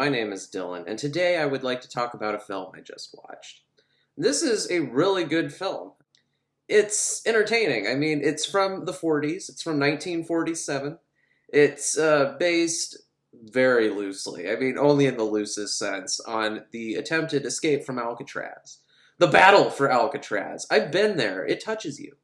my name is Dylan, and today I would like to talk about a film I just watched. This is a really good film. It's entertaining. I mean, it's from the 40s, it's from 1947. It's based very loosely, I mean, only in the loosest sense, on the attempted escape from Alcatraz. The battle for Alcatraz. I've been there. It touches you.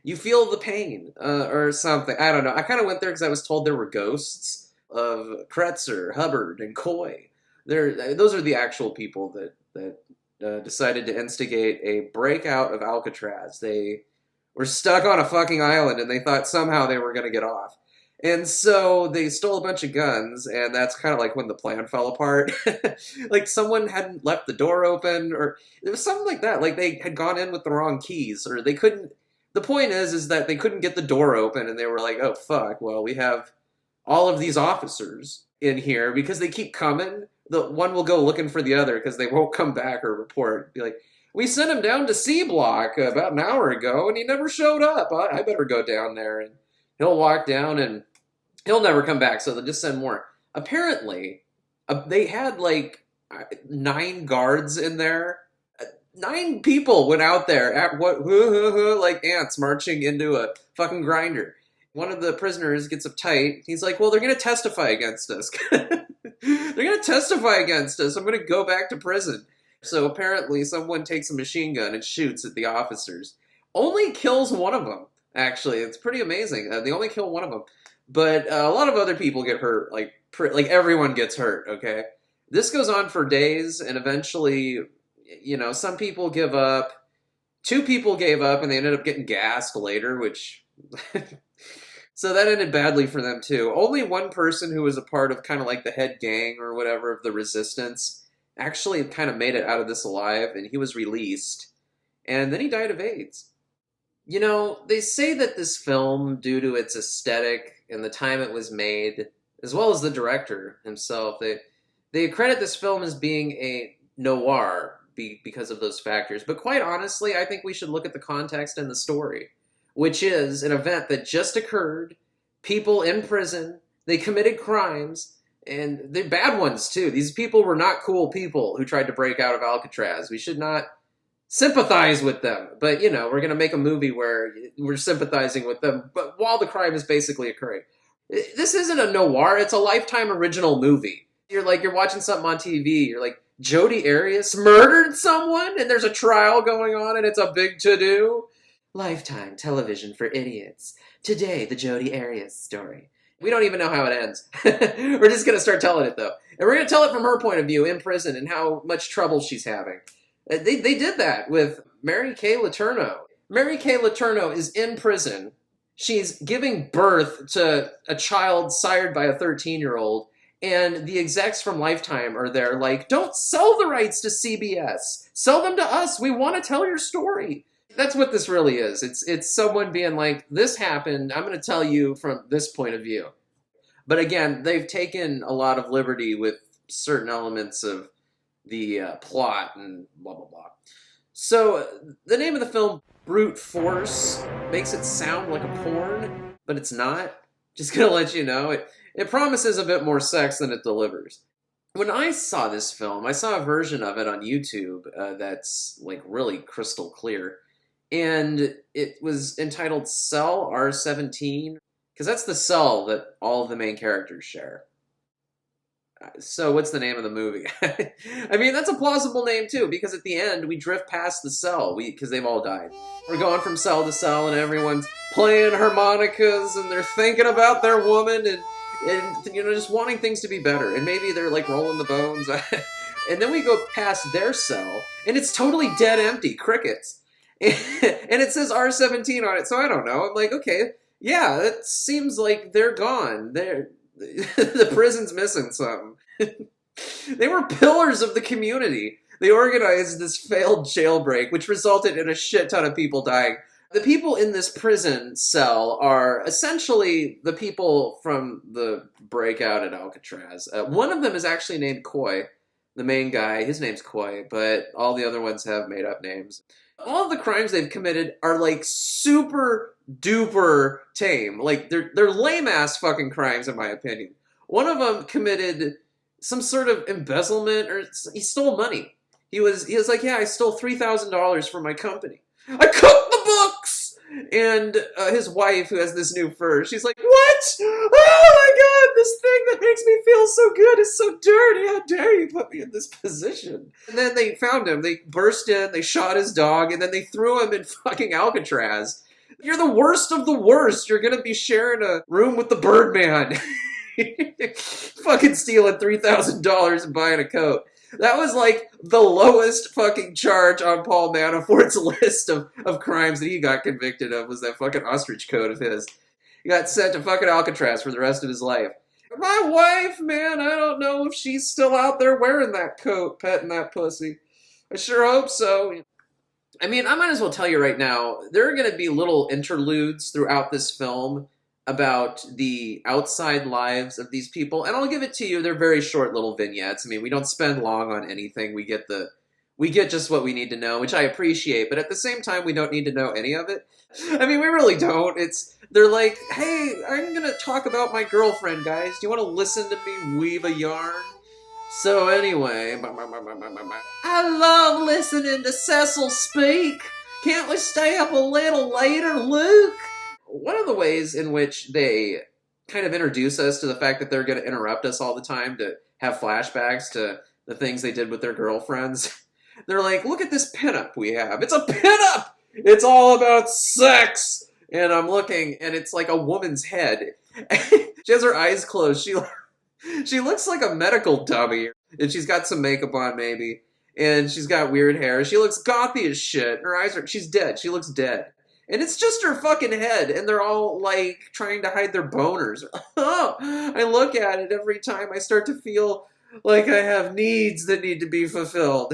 You feel the pain, or something. I don't know. I kind of went there because I was told there were ghosts of Kretzer, Hubbard, and Coy. Those are the actual people that decided to instigate a breakout of Alcatraz. They were stuck on a fucking island, and they thought somehow they were going to get off. And so they stole a bunch of guns, and that's kind of like when the plan fell apart. Like someone hadn't left the door open, or it was something like that. Like they had gone in with the wrong keys, or they couldn't. The point is that they couldn't get the door open, and they were like, "Oh fuck! Well, we have all of these officers in here because they keep coming. The one will go looking for the other because they won't come back or report. Be like, we sent him down to C Block about an hour ago, and he never showed up. I better go down there." And he'll walk down, and he'll never come back, so they'll just send more. Apparently, they had like 9 guards in there. 9 people went out there at like ants marching into a fucking grinder. One of the prisoners gets uptight. He's like, well, they're going to testify against us. They're going to testify against us. I'm going to go back to prison. So apparently someone takes a machine gun and shoots at the officers. Only kills one of them, actually. It's pretty amazing. They only kill one of them. But a lot of other people get hurt. Like everyone gets hurt, okay? This goes on for days, and eventually, you know, some people give up. 2 people gave up, and they ended up getting gassed later, which... So that ended badly for them, too. Only one person who was a part of kind of like the head gang or whatever of the resistance actually kind of made it out of this alive, and he was released. And then he died of AIDS. You know, they say that this film, due to its aesthetic and the time it was made, as well as the director himself, they credit this film as being a noir because of those factors. But quite honestly, I think we should look at the context and the story, which is an event that just occurred, people in prison, they committed crimes, and they're bad ones too. These people were not cool people who tried to break out of Alcatraz. We should not sympathize with them. But, you know, we're going to make a movie where we're sympathizing with them, but while the crime is basically occurring. This isn't a noir, it's a Lifetime original movie. You're watching something on TV, you're like, Jodi Arias murdered someone, and there's a trial going on, and it's a big to-do? Lifetime television for idiots. Today, the Jodi Arias story. We don't even know how it ends. We're just going to start telling it, though. And we're going to tell it from her point of view in prison and how much trouble she's having. They did that with Mary Kay Letourneau. Mary Kay Letourneau is in prison. She's giving birth to a child sired by a 13-year-old, and the execs from Lifetime are there like, don't sell the rights to CBS. Sell them to us. We want to tell your story. That's what this really is. It's someone being like, this happened, I'm going to tell you from this point of view. But again, they've taken a lot of liberty with certain elements of the plot and blah, blah, blah. So the name of the film, Brute Force, makes it sound like a porn, but it's not. Just going to let you know, it promises a bit more sex than it delivers. When I saw this film, I saw a version of it on YouTube that's like really crystal clear. And it was entitled Cell R17, because that's the cell that all of the main characters share. So what's the name of the movie? I mean, that's a plausible name too, because at the end, we drift past the cell, because they've all died. We're going from cell to cell, and everyone's playing harmonicas, and they're thinking about their woman, and you know, just wanting things to be better. And maybe they're like rolling the bones. And then we go past their cell, and it's totally dead empty, crickets. And it says R17 on it, so I don't know. I'm like, okay, yeah, it seems like they're gone. The prison's missing something. They were pillars of the community. They organized this failed jailbreak, which resulted in a shit ton of people dying. The people in this prison cell are essentially the people from the breakout at Alcatraz. One of them is actually named Coy, the main guy. His name's Coy, but all the other ones have made-up names. All of the crimes they've committed are like super duper tame. Like they're lame ass fucking crimes in my opinion. One of them committed some sort of embezzlement, or he stole money. He was like, yeah, I stole $3,000 from my company. I cooked the books. And his wife, who has this new fur, she's like, what? Oh my god, this thing that makes me feel so good is so dirty. How dare you put me in this position? And then they found him. They burst in, they shot his dog, and then they threw him in fucking Alcatraz. You're the worst of the worst. You're gonna be sharing a room with the Birdman. Fucking stealing $3,000 and buying a coat. That was like the lowest fucking charge on Paul Manafort's list of crimes that he got convicted of, was that fucking ostrich coat of his. He got sent to fucking Alcatraz for the rest of his life. My wife, man, I don't know if she's still out there wearing that coat, petting that pussy. I sure hope so. I mean, I might as well tell you right now, there are going to be little interludes throughout this film about the outside lives of these people, and I'll give it to you, they're very short little vignettes. I mean, we don't spend long on anything. We get just what we need to know, which I appreciate, but at the same time, we don't need to know any of it. I mean, we really don't. They're like, hey, I'm gonna talk about my girlfriend, guys. Do you want to listen to me weave a yarn? So anyway, I love listening to Cecil speak. Can't we stay up a little later, Luke? One of the ways in which they kind of introduce us to the fact that they're going to interrupt us all the time to have flashbacks to the things they did with their girlfriends. They're like, look at this pinup we have. It's a pinup! It's all about sex! And I'm looking, and it's like a woman's head. She has her eyes closed. She looks like a medical dummy. And she's got some makeup on, maybe. And she's got weird hair. She looks gothy as shit. Her eyes are... She's dead. She looks dead. And it's just her fucking head, and they're all, like, trying to hide their boners. I look at it every time. I start to feel like I have needs that need to be fulfilled.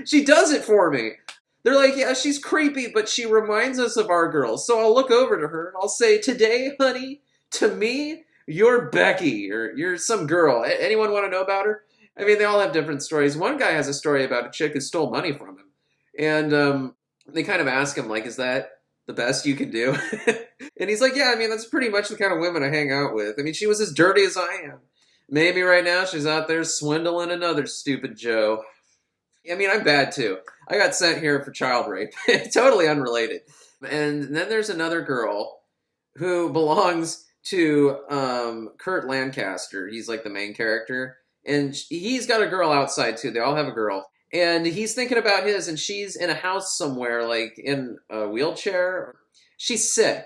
She does it for me. They're like, yeah, she's creepy, but she reminds us of our girls. So I'll look over to her, and I'll say, today, honey, to me, you're Becky, or you're some girl. Anyone want to know about her? I mean, they all have different stories. One guy has a story about a chick who stole money from him. And they kind of ask him, like, is that the best you can do? And he's like, yeah, I mean, that's pretty much the kind of women I hang out with. I mean, she was as dirty as I am. Maybe right now she's out there swindling another stupid Joe. I mean, I'm bad too. I got sent here for child rape. Totally unrelated. And then there's another girl who belongs to Kurt Lancaster. He's like the main character. And he's got a girl outside too. They all have a girl. And he's thinking about his, and she's in a house somewhere, like in a wheelchair. She's sick.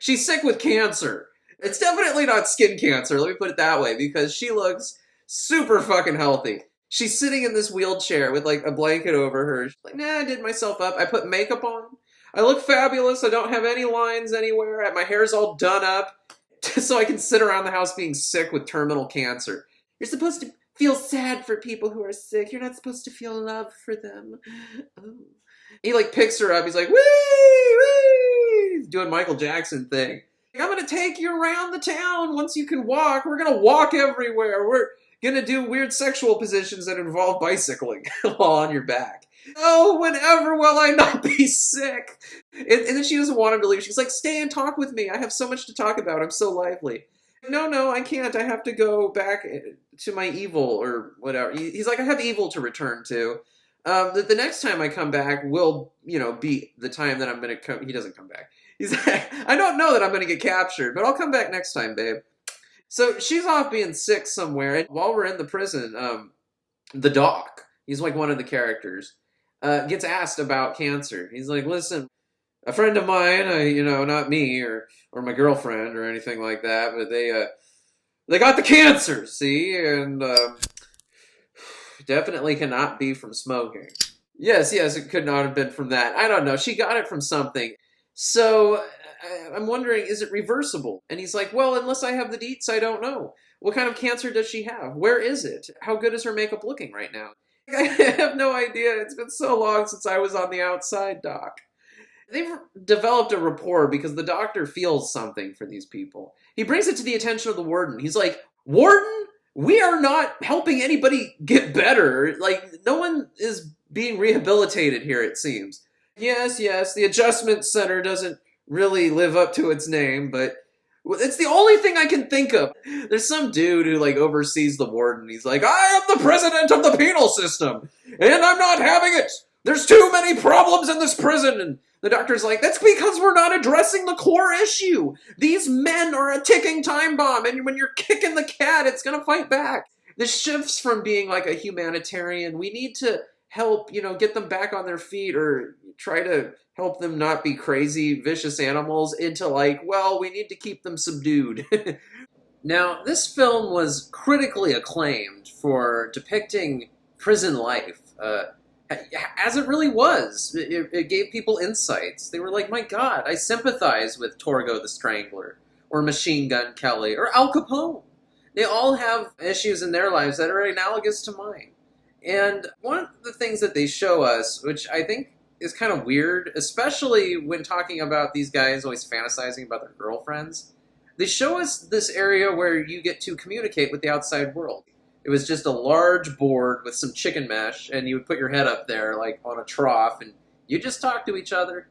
She's sick with cancer. It's definitely not skin cancer, let me put it that way, because she looks super fucking healthy. She's sitting in this wheelchair with like a blanket over her. She's like, nah, I did myself up. I put makeup on. I look fabulous. I don't have any lines anywhere. My hair's all done up so I can sit around the house being sick with terminal cancer. You're supposed to feel sad for people who are sick. You're not supposed to feel love for them. Oh. He like picks her up. He's like, wee, wee. He's doing Michael Jackson thing. I'm going to take you around the town once you can walk. We're going to walk everywhere. We're going to do weird sexual positions that involve bicycling while on your back. Oh, whenever will I not be sick? And then she doesn't want him to leave. She's like, stay and talk with me. I have so much to talk about. I'm so lively. No, I can't. I have to go back to my evil or whatever. He's like, I have evil to return to. The next time I come back will, be the time that I'm going to come. He doesn't come back. He's like, I don't know that I'm going to get captured, but I'll come back next time, babe. So she's off being sick somewhere. And while we're in the prison, the doc, he's like one of the characters, gets asked about cancer. He's like, listen, a friend of mine, not me or my girlfriend or anything like that, but they got the cancer, see? And definitely cannot be from smoking. Yes, it could not have been from that. I don't know. She got it from something. So I'm wondering, is it reversible? And he's like, well, unless I have the deets, I don't know. What kind of cancer does she have? Where is it? How good is her makeup looking right now? I have no idea. It's been so long since I was on the outside, Doc. They've developed a rapport because the doctor feels something for these people. He brings it to the attention of the warden. He's like, Warden, we are not helping anybody get better. Like, no one is being rehabilitated here, it seems. Yes, the adjustment center doesn't really live up to its name, but It's the only thing I can think of. There's some dude who like oversees the warden. He's like, I am the president of the penal system, and I'm not having it. There's too many problems in this prison. And the doctor's like, that's because we're not addressing the core issue. These men are a ticking time bomb, and when you're kicking the cat, it's gonna fight back. This shifts from being like a humanitarian. We need to help, get them back on their feet or try to help them not be crazy, vicious animals into like, well, we need to keep them subdued. Now, this film was critically acclaimed for depicting prison life as it really was. It gave people insights. They were like, my God, I sympathize with Torgo the Strangler or Machine Gun Kelly or Al Capone. They all have issues in their lives that are analogous to mine. And one of the things that they show us, which I think is kind of weird, especially when talking about these guys always fantasizing about their girlfriends, they show us this area where you get to communicate with the outside world. It was just a large board with some chicken mesh, and you would put your head up there like on a trough, and you just talk to each other.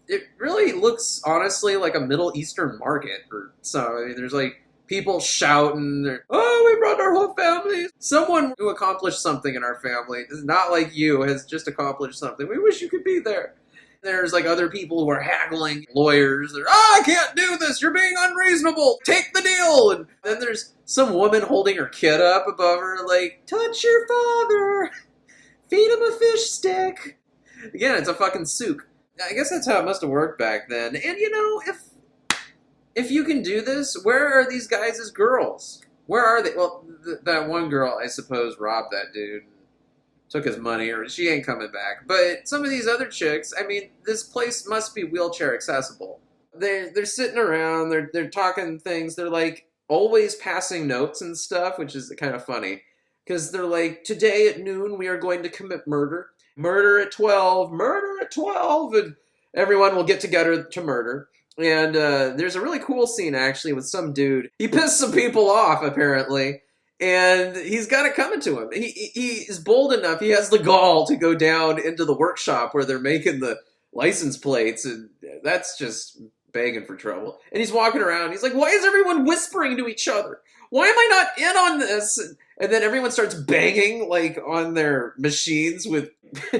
It really looks, honestly, like a Middle Eastern market or so. I mean, there's like people shouting, oh, we brought our whole family. Someone who accomplished something in our family, not like you, has just accomplished something. We wish you could be there. There's like other people who are haggling, lawyers. They're, I can't do this. You're being unreasonable. Take the deal. And then there's some woman holding her kid up above her, like, touch your father. Feed him a fish stick. Again, it's a fucking souk. I guess that's how it must have worked back then. And if you can do this, where are these guys as girls? Where are they? Well, that one girl, I suppose, robbed that dude. Took his money, or she ain't coming back. But some of these other chicks, I mean, this place must be wheelchair accessible. They're sitting around, they're talking things, they're like always passing notes and stuff, which is kind of funny. Because they're like, today at noon we are going to commit murder. Murder at 12, murder at 12, and everyone will get together to murder. And there's a really cool scene, actually, with some dude. He pissed some people off, apparently. And he's got it coming to him. He is bold enough, he has the gall to go down into the workshop where they're making the license plates, and that's just begging for trouble. And he's walking around, he's like, why is everyone whispering to each other? Why am I not in on this? And then everyone starts banging, like, on their machines with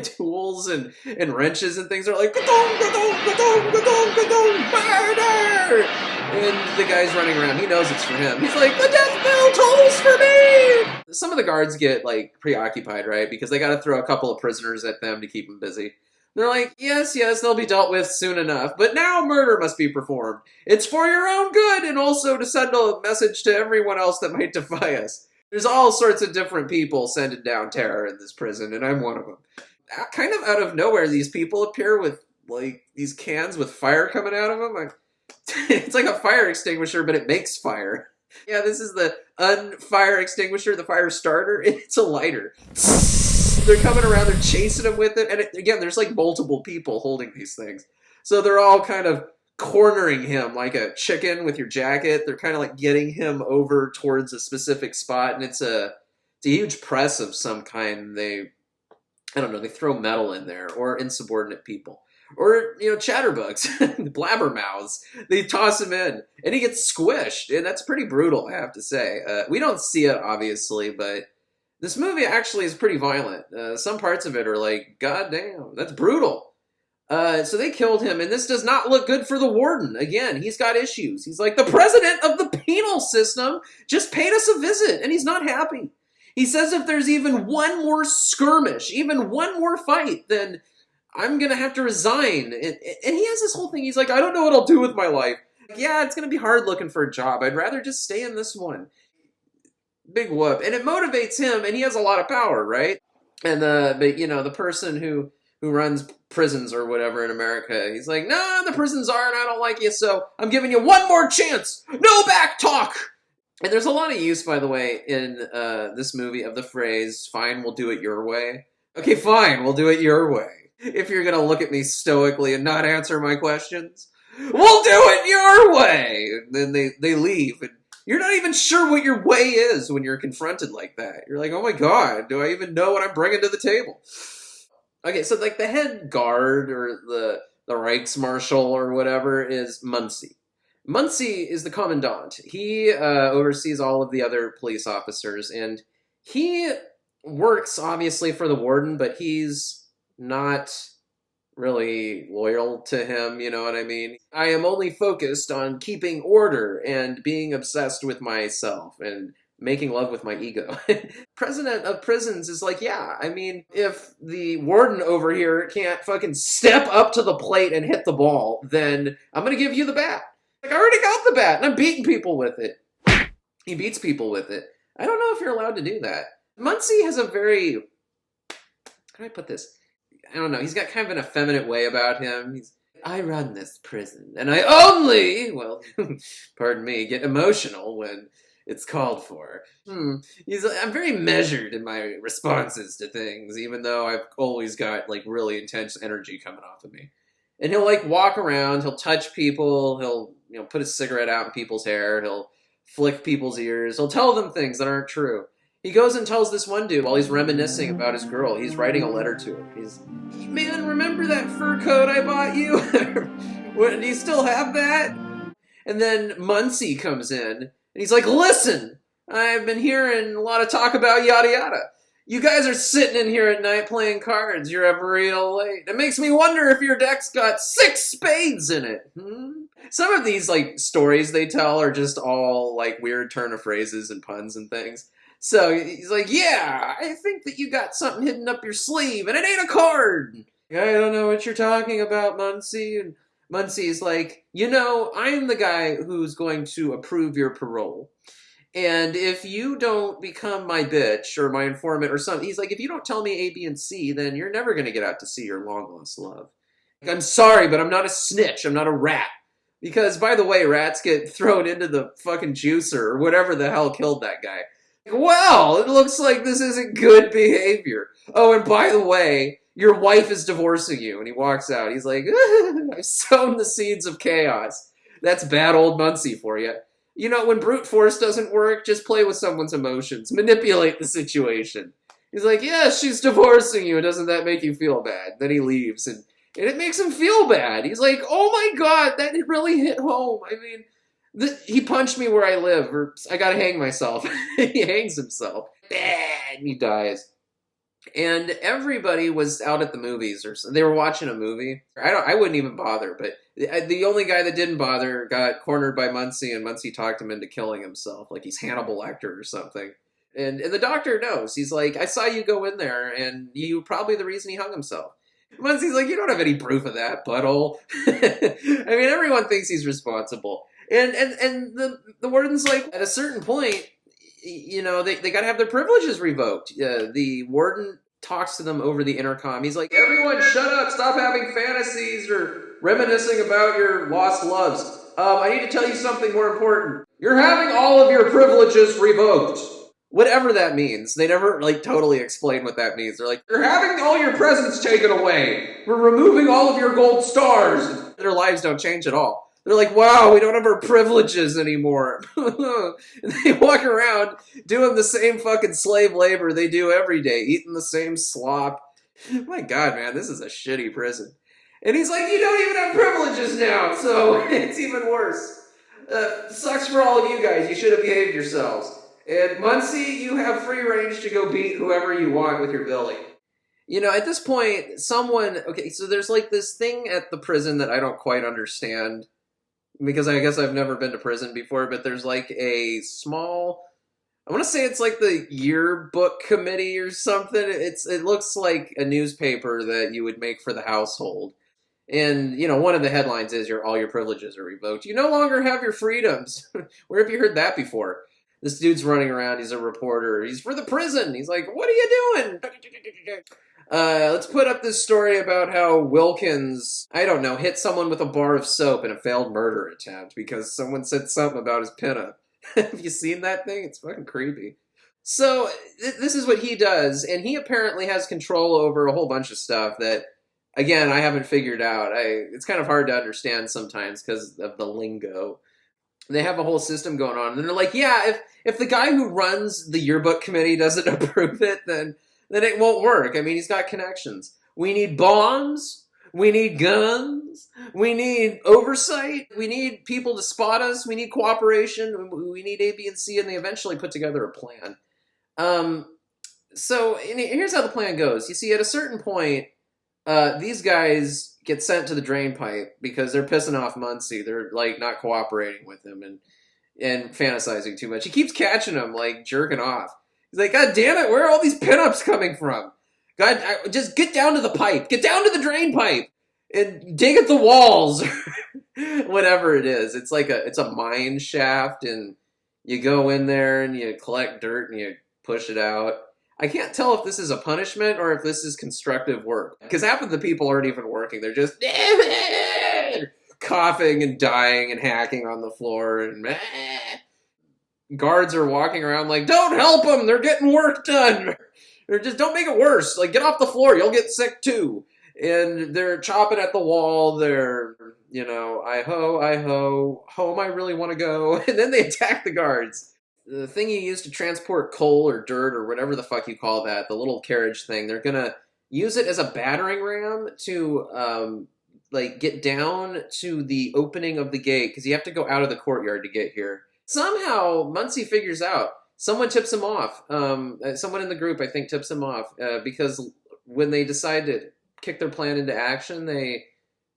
tools and wrenches and things. They're like, ga-dong, ga-dong, ga-dong, ga-dong, ga-dong, murder! And the guy's running around. He knows it's for him. He's like, the death bell tolls for me! Some of the guards get, like, preoccupied, right? Because they gotta throw a couple of prisoners at them to keep them busy. They're like, yes, they'll be dealt with soon enough, but now murder must be performed. It's for your own good, and also to send a message to everyone else that might defy us. There's all sorts of different people sending down terror in this prison, and I'm one of them. Kind of out of nowhere, these people appear with, like, these cans with fire coming out of them. It's like a fire extinguisher, but it makes fire. Yeah, this is the unfire extinguisher, the fire starter. It's a lighter. They're coming around, they're chasing him with it. And again, there's like multiple people holding these things. So they're all kind of cornering him like a chicken with your jacket. They're kind of like getting him over towards a specific spot. And it's a huge press of some kind. They throw metal in there, or insubordinate people. Or, chatterbugs, blabbermouths. They toss him in, and he gets squished, and that's pretty brutal, I have to say. We don't see it, obviously, but this movie actually is pretty violent. Some parts of it are like, God damn, that's brutal. So they killed him, and this does not look good for the warden. Again, he's got issues. He's like, the president of the penal system just paid us a visit, and he's not happy. He says if there's even one more skirmish, even one more fight, then I'm going to have to resign. And he has this whole thing. He's like, I don't know what I'll do with my life. Yeah, it's going to be hard looking for a job. I'd rather just stay in this one. Big whoop. And it motivates him, and he has a lot of power, right? And but the person who runs prisons or whatever in America, he's like, no, the prison's are, and I don't like you, so I'm giving you one more chance. No back talk. And there's a lot of use, by the way, in this movie of the phrase, fine, we'll do it your way. Okay, fine, we'll do it your way. If you're going to look at me stoically and not answer my questions, we'll do it your way. And then they leave. And you're not even sure what your way is when you're confronted like that. You're like, oh my God, do I even know what I'm bringing to the table? Okay, so like the head guard or the Reichsmarshal or whatever is Muncie. Muncie is the commandant. He oversees all of the other police officers, and he works obviously for the warden, but he's not really loyal to him, you know what I mean? I am only focused on keeping order and being obsessed with myself and making love with my ego. President of prisons is like, yeah, I mean, if the warden over here can't fucking step up to the plate and hit the ball, then I'm gonna give you the bat. Like, I already got the bat, and I'm beating people with it. He beats people with it. I don't know if you're allowed to do that. Muncie has a very... How do I put this? I don't know. He's got kind of an effeminate way about him. I run this prison, and I only, well, pardon me, get emotional when it's called for. I'm very measured in my responses to things, even though I've always got, like, really intense energy coming off of me. And he'll, like, walk around, he'll touch people, he'll, you know, put a cigarette out in people's hair, he'll flick people's ears, he'll tell them things that aren't true. He goes and tells this one dude while he's reminiscing about his girl. He's writing a letter to him. He's, man, remember that fur coat I bought you? Do you still have that? And then Muncie comes in, and he's like, listen, I've been hearing a lot of talk about yada yada. You guys are sitting in here at night playing cards. You're up real late. It makes me wonder if your deck's got 6 spades in it. Some of these, like, stories they tell are just all, like, weird turn of phrases and puns and things. So he's like, yeah, I think that you got something hidden up your sleeve, and it ain't a card. I don't know what you're talking about, Muncie. And Muncie's like, you know, I'm the guy who's going to approve your parole. And if you don't become my bitch or my informant or something, he's like, if you don't tell me A, B, and C, then you're never going to get out to see your long-lost love. Like, I'm sorry, but I'm not a snitch. I'm not a rat. Because, by the way, rats get thrown into the fucking juicer or whatever the hell killed that guy. Well, it looks like this isn't good behavior. Oh, and by the way, your wife is divorcing you. And he walks out. He's like, I've sown the seeds of chaos. That's bad old Muncie for you. You know, when brute force doesn't work, just play with someone's emotions. Manipulate the situation. He's like, yeah, she's divorcing you. Doesn't that make you feel bad? Then he leaves, and it makes him feel bad. He's like, oh my god, that really hit home. I mean... he punched me where I live, or I gotta hang myself. He hangs himself. And he dies. And everybody was out at the movies, or they were watching a movie. I wouldn't even bother, but the only guy that didn't bother got cornered by Muncie, and Muncie talked him into killing himself, like he's Hannibal Lecter or something. And the doctor knows. He's like, I saw you go in there, and you were probably the reason he hung himself. Muncie's like, you don't have any proof of that, butthole. I mean, everyone thinks he's responsible. And the warden's like, at a certain point, you know, they got to have their privileges revoked. The warden talks to them over the intercom. He's like, everyone shut up, stop having fantasies or reminiscing about your lost loves. I need to tell you something more important. You're having all of your privileges revoked. Whatever that means. They never, like, totally explain what that means. They're like, you're having all your presents taken away. We're removing all of your gold stars. Their lives don't change at all. They're like, wow, we don't have our privileges anymore. And they walk around doing the same fucking slave labor they do every day, eating the same slop. My God, man, this is a shitty prison. And he's like, you don't even have privileges now, so it's even worse. Sucks for all of you guys. You should have behaved yourselves. And Muncie, you have free range to go beat whoever you want with your billy. You know, at this point, okay, so there's like this thing at the prison that I don't quite understand. Because I guess I've never been to prison before, but there's like a small, I want to say it's like the yearbook committee or something. It looks like a newspaper that you would make for the household. And, you know, one of the headlines is all your privileges are revoked. You no longer have your freedoms. Where have you heard that before? This dude's running around. He's a reporter. He's for the prison. He's like, what are you doing? Let's put up this story about how Wilkins, I don't know, hit someone with a bar of soap in a failed murder attempt because someone said something about his pinup. Have you seen that thing? It's fucking creepy. So, this is what he does, and he apparently has control over a whole bunch of stuff that, again, I haven't figured out. It's kind of hard to understand sometimes because of the lingo. They have a whole system going on, and they're like, yeah, if the guy who runs the yearbook committee doesn't approve it, then it won't work. I mean, he's got connections. We need bombs. We need guns. We need oversight. We need people to spot us. We need cooperation. We need A, B, and C, and they eventually put together a plan. So here's how the plan goes. You see, at a certain point, these guys get sent to the drain pipe because they're pissing off Muncie. They're like not cooperating with him and fantasizing too much. He keeps catching them like jerking off. He's like, God damn it, where are all these pinups coming from? God, just get down to the pipe. Get down to the drain pipe and dig at the walls. Whatever it is. It's like it's a mine shaft, and you go in there and you collect dirt and you push it out. I can't tell if this is a punishment or if this is constructive work. Because half of the people aren't even working. They're just coughing and dying and hacking on the floor. And guards are walking around like, don't help them. They're getting work done. Or just don't make it worse. Like, get off the floor. You'll get sick too. And they're chopping at the wall. They're, I-ho, home I really want to go. And then they attack the guards. The thing you use to transport coal or dirt or whatever the fuck you call that, the little carriage thing, they're going to use it as a battering ram to, get down to the opening of the gate, because you have to go out of the courtyard to get here. Somehow, Muncie figures out. Someone tips him off. Someone in the group, I think, tips him off, because when they decide to kick their plan into action, they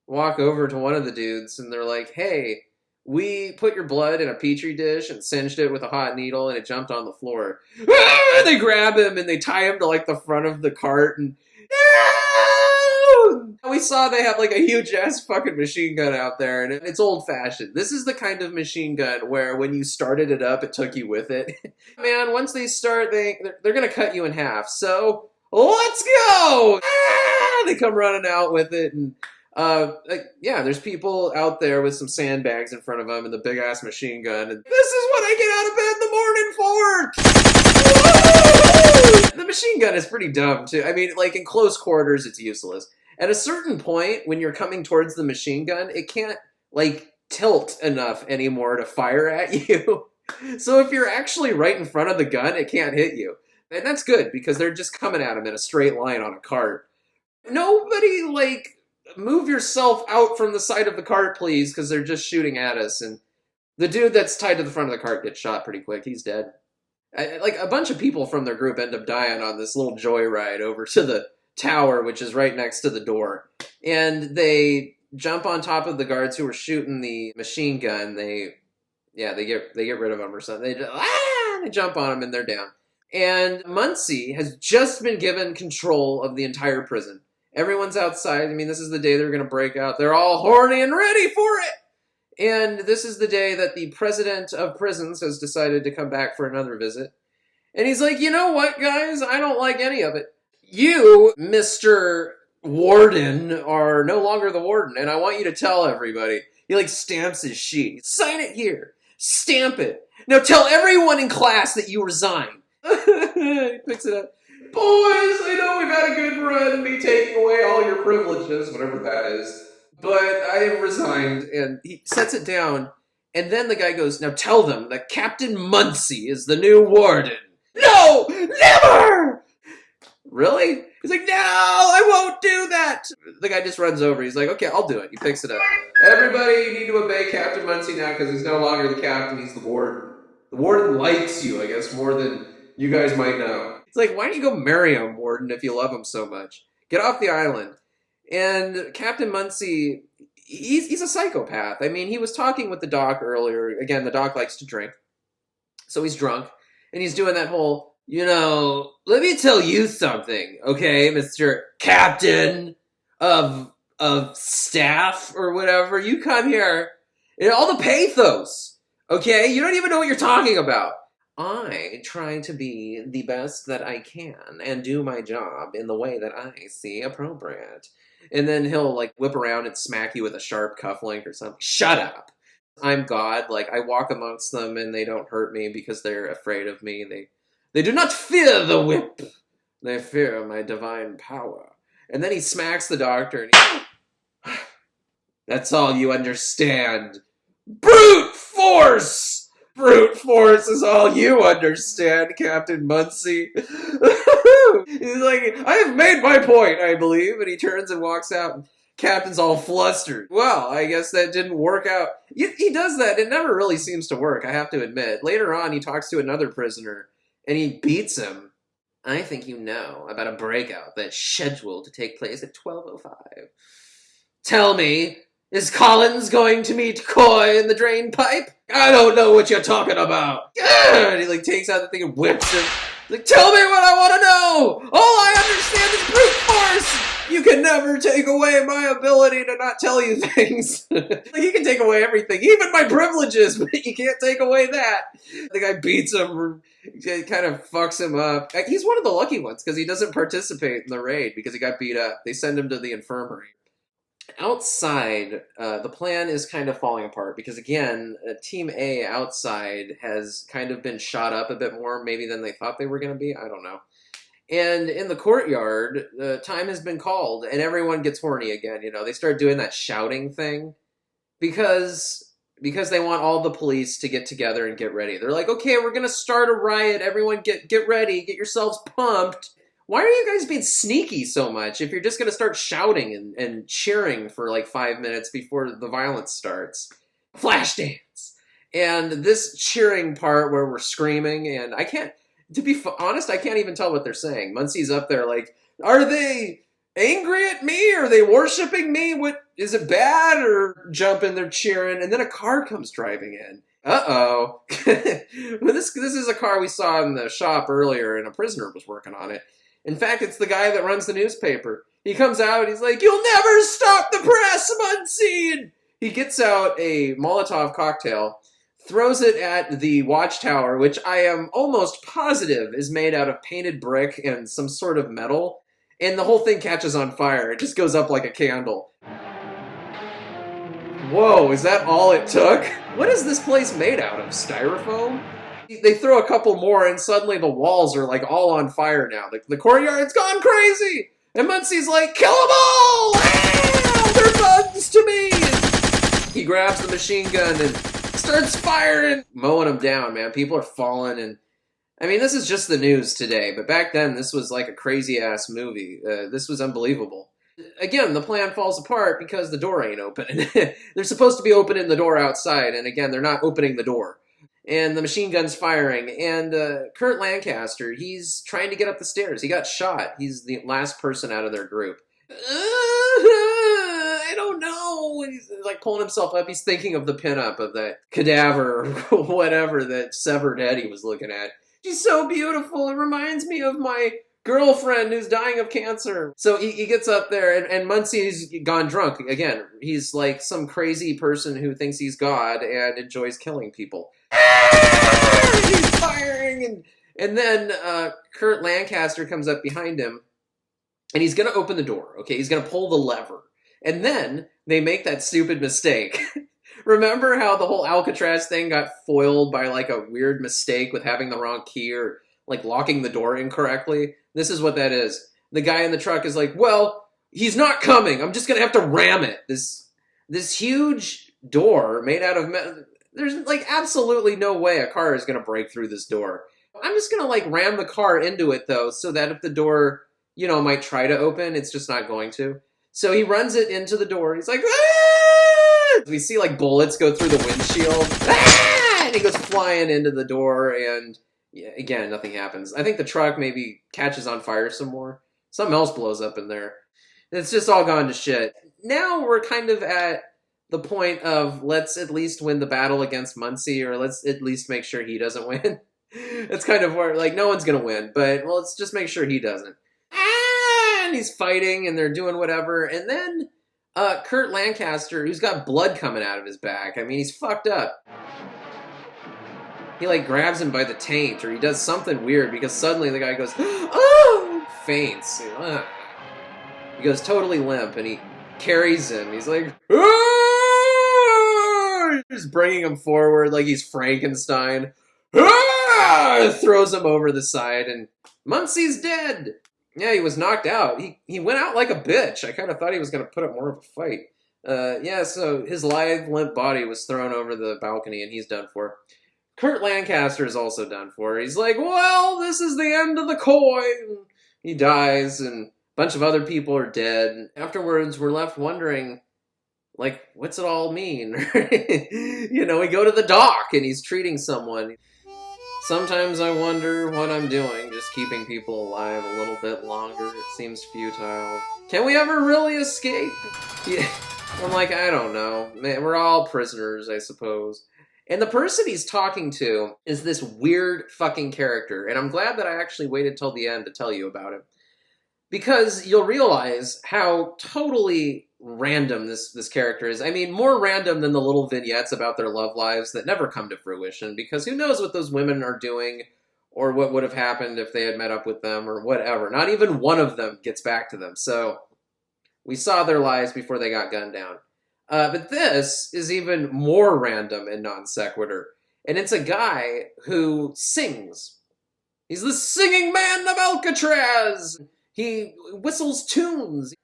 walk over to one of the dudes, and they're like, hey, we put your blood in a petri dish and singed it with a hot needle, and it jumped on the floor. Ah! They grab him, and they tie him to, like, the front of the cart, and we saw they have like a huge-ass fucking machine gun out there, and it's old-fashioned. This is the kind of machine gun where when you started it up, it took you with it. Man, once they start, they're going to cut you in half. So, let's go! Ah! They come running out with it, and there's people out there with some sandbags in front of them and the big-ass machine gun, and this is what I get out of bed in the morning for! The machine gun is pretty dumb, too. I mean, like, in close quarters, it's useless. At a certain point, when you're coming towards the machine gun, it can't, like, tilt enough anymore to fire at you. So if you're actually right in front of the gun, it can't hit you. And that's good, because they're just coming at him in a straight line on a cart. Nobody, like, move yourself out from the side of the cart, please, because they're just shooting at us. And the dude that's tied to the front of the cart gets shot pretty quick. He's dead. Like, a bunch of people from their group end up dying on this little joyride over to the tower, which is right next to the door. And they jump on top of the guards who were shooting the machine gun. They get rid of them or something. They jump on them and they're down. And Muncie has just been given control of the entire prison. Everyone's outside. I mean, this is the day they're going to break out. They're all horny and ready for it. And this is the day that the president of prisons has decided to come back for another visit. And he's like, you know what, guys? I don't like any of it. You, Mr. Warden, are no longer the warden, and I want you to tell everybody. He, like, stamps his sheet. Sign it here. Stamp it. Now tell everyone in class that you resign. He picks it up. Boys, I know we've had a good run, me taking away all your privileges, whatever that is, but I have resigned. And he sets it down, and then the guy goes, now tell them that Captain Muncie is the new warden. No! Never! Really? He's like, no, I won't do that. The guy just runs over. He's like, okay, I'll do it. He picks it up. Everybody, you need to obey Captain Muncie now because he's no longer the captain. He's the warden. The warden likes you, I guess, more than you guys might know. It's like, why don't you go marry him, warden, if you love him so much? Get off the island. And Captain Muncie, he's a psychopath. I mean, he was talking with the doc earlier. Again, the doc likes to drink. So he's drunk. And he's doing that whole, let me tell you something, okay, Mr. Captain of staff or whatever. You come here, and all the pathos, okay? You don't even know what you're talking about. I try to be the best that I can and do my job in the way that I see appropriate. And then he'll, like, whip around and smack you with a sharp cufflink or something. Shut up. I'm God. Like, I walk amongst them and they don't hurt me because they're afraid of me. They do not fear the whip. They fear my divine power. And then he smacks the doctor and that's all you understand. Brute force! Brute force is all you understand, Captain Muncie. He's like, I have made my point, I believe. And he turns and walks out. Captain's all flustered. Well, I guess that didn't work out. He does that. It never really seems to work, I have to admit. Later on, he talks to another prisoner, and he beats him. I think you know about a breakout that's scheduled to take place at 12:05. Tell me, is Collins going to meet Coy in the drain pipe? I don't know what you're talking about. And he like takes out the thing and whips him. Like, tell me what I want to know! All I understand is brute force! You can never take away my ability to not tell you things. Like, you can take away everything, even my privileges, but you can't take away that. The guy beats him, kind of fucks him up. He's one of the lucky ones, because he doesn't participate in the raid, because he got beat up. They send him to the infirmary. Outside, the plan is kind of falling apart because, again, Team A outside has kind of been shot up a bit more maybe than they thought they were going to be. I don't know. And in the courtyard, time has been called, and everyone gets horny again. You know, they start doing that shouting thing because they want all the police to get together and get ready. They're like, okay, we're going to start a riot. Everyone get ready. Get yourselves pumped. Why are you guys being sneaky so much if you're just going to start shouting and cheering for like 5 minutes before the violence starts? Flashdance. And this cheering part where we're screaming, and I can't, to be honest, I can't even tell what they're saying. Muncie's up there like, are they angry at me? Are they worshiping me? What, is it bad? Or jumping, they're cheering, and then a car comes driving in. Uh-oh. Well, this is a car we saw in the shop earlier, and a prisoner was working on it. In fact, it's the guy that runs the newspaper. He comes out, he's like, you'll never stop the press, Muncie! He gets out a Molotov cocktail, throws it at the watchtower, which I am almost positive is made out of painted brick and some sort of metal, and the whole thing catches on fire. It just goes up like a candle. Whoa, is that all it took? What is this place made out of? Styrofoam? They throw a couple more, and suddenly the walls are like all on fire now. The courtyard's gone crazy! And Muncie's like, kill them all! Ah, they're bugs to me! And he grabs the machine gun and starts firing, mowing them down, man. People are falling, and I mean, this is just the news today, but back then this was like a crazy-ass movie. This was unbelievable. Again, the plan falls apart because the door ain't open. They're supposed to be opening the door outside, and again, they're not opening the door. And the machine gun's firing, and Kurt Lancaster, he's trying to get up the stairs. He got shot. He's the last person out of their group. I don't know. He's like pulling himself up. He's thinking of the pinup of that cadaver or whatever that severed head he was looking at. She's so beautiful. It reminds me of my girlfriend who's dying of cancer. So he gets up there, and Muncie's gone drunk. Again, he's like some crazy person who thinks he's God and enjoys killing people. He's firing, and then Kurt Lancaster comes up behind him, and he's going to open the door, okay? He's going to pull the lever. And then they make that stupid mistake. Remember how the whole Alcatraz thing got foiled by like a weird mistake with having the wrong key or like locking the door incorrectly? This is what that is. The guy in the truck is like, well, he's not coming. I'm just going to have to ram it. This huge door made out of metal. There's like absolutely no way a car is going to break through this door. I'm just going to like ram the car into it though, so that if the door, you know, might try to open, it's just not going to. So he runs it into the door. He's like, ah! We see like bullets go through the windshield. Ah! And he goes flying into the door, and yeah, again, nothing happens. I think the truck maybe catches on fire some more. Something else blows up in there. It's just all gone to shit. Now we're kind of at the point of let's at least win the battle against Muncie, or let's at least make sure he doesn't win. It's kind of where, like, no one's going to win, but well, let's just make sure he doesn't. Ah! And he's fighting, and they're doing whatever. And then Kurt Lancaster, who's got blood coming out of his back. I mean, he's fucked up. He, like, grabs him by the taint, or he does something weird, because suddenly the guy goes, oh! Faints. He goes totally limp, and he carries him. He's like, ah! Just bringing him forward like he's Frankenstein. Ah! Throws him over the side, and Muncie's dead. Yeah, he was knocked out. He went out like a bitch. I kind of thought he was going to put up more of a fight. Yeah, so his lithe, limp body was thrown over the balcony, and he's done for. Kurt Lancaster is also done for. He's like, well, this is the end of the coin. He dies, bunch of other people are dead. Afterwards, we're left wondering, like, what's it all mean? You know, we go to the dock and he's treating someone. Sometimes I wonder what I'm doing, just keeping people alive a little bit longer. It seems futile. Can we ever really escape? Yeah. I'm like, I don't know. Man, we're all prisoners, I suppose. And the person he's talking to is this weird fucking character. And I'm glad that I actually waited till the end to tell you about him. Because you'll realize how totally random this character is. I mean, more random than the little vignettes about their love lives that never come to fruition, because who knows what those women are doing or what would have happened if they had met up with them or whatever. Not even one of them gets back to them. So we saw their lives before they got gunned down. But this is even more random and non sequitur. And it's a guy who sings. He's the singing man of Alcatraz! He whistles tunes.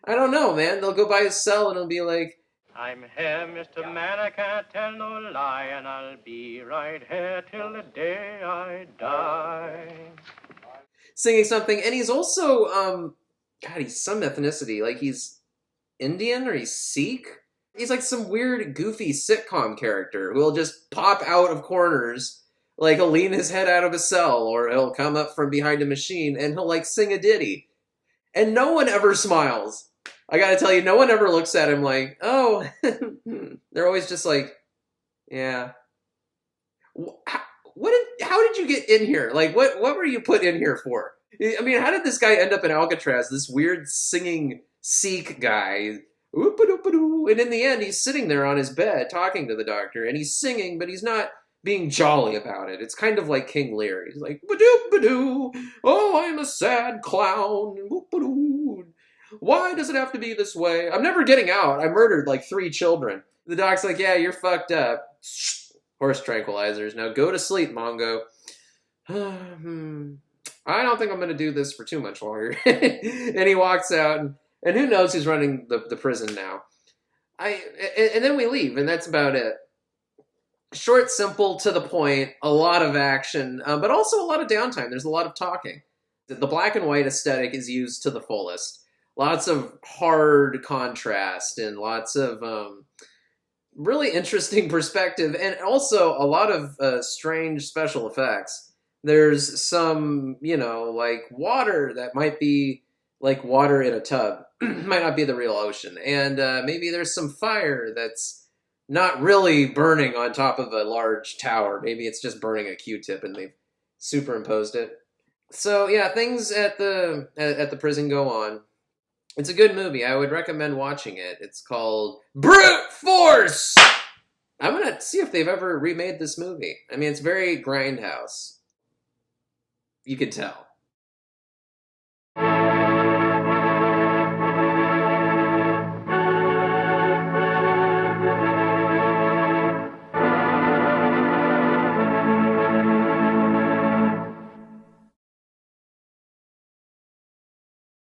I don't know, man. They'll go by his cell and it'll be like, I'm here, Mr. Man, I can't tell no lie, and I'll be right here till the day I die. Singing something. And he's also, God, he's some ethnicity. Like, he's Indian or he's Sikh. He's like some weird, goofy sitcom character who will just pop out of corners. Like, he'll lean his head out of a cell, or he'll come up from behind a machine, and he'll, like, sing a ditty. And no one ever smiles. I gotta tell you, no one ever looks at him like, oh. They're always just like, yeah. How did you get in here? Like, what were you put in here for? I mean, how did this guy end up in Alcatraz, this weird singing Sikh guy? And in the end, he's sitting there on his bed talking to the doctor, and he's singing, but he's not being jolly about it. It's kind of like King Lear. He's like, ba-doo, ba-doo, oh, I'm a sad clown, ba-doo. Why does it have to be this way? I'm never getting out. I murdered like 3 children. The doc's like, yeah, you're fucked up. Horse tranquilizers. Now go to sleep, Mongo. I don't think I'm going to do this for too much longer. And he walks out, and who knows who's running the prison now. And then we leave, and that's about it. Short, simple, to the point, a lot of action, but also a lot of downtime. There's a lot of talking. The black and white aesthetic is used to the fullest. Lots of hard contrast and lots of really interesting perspective, and also a lot of strange special effects. There's some, you know, like water that might be like water in a tub. Might not be the real ocean. And maybe there's some fire that's not really burning on top of a large tower. Maybe it's just burning a Q-tip and they've superimposed it. So yeah, things at the prison go on. It's a good movie. I would recommend watching it. It's called Brute Force! I'm going to see if they've ever remade this movie. I mean, it's very Grindhouse. You can tell.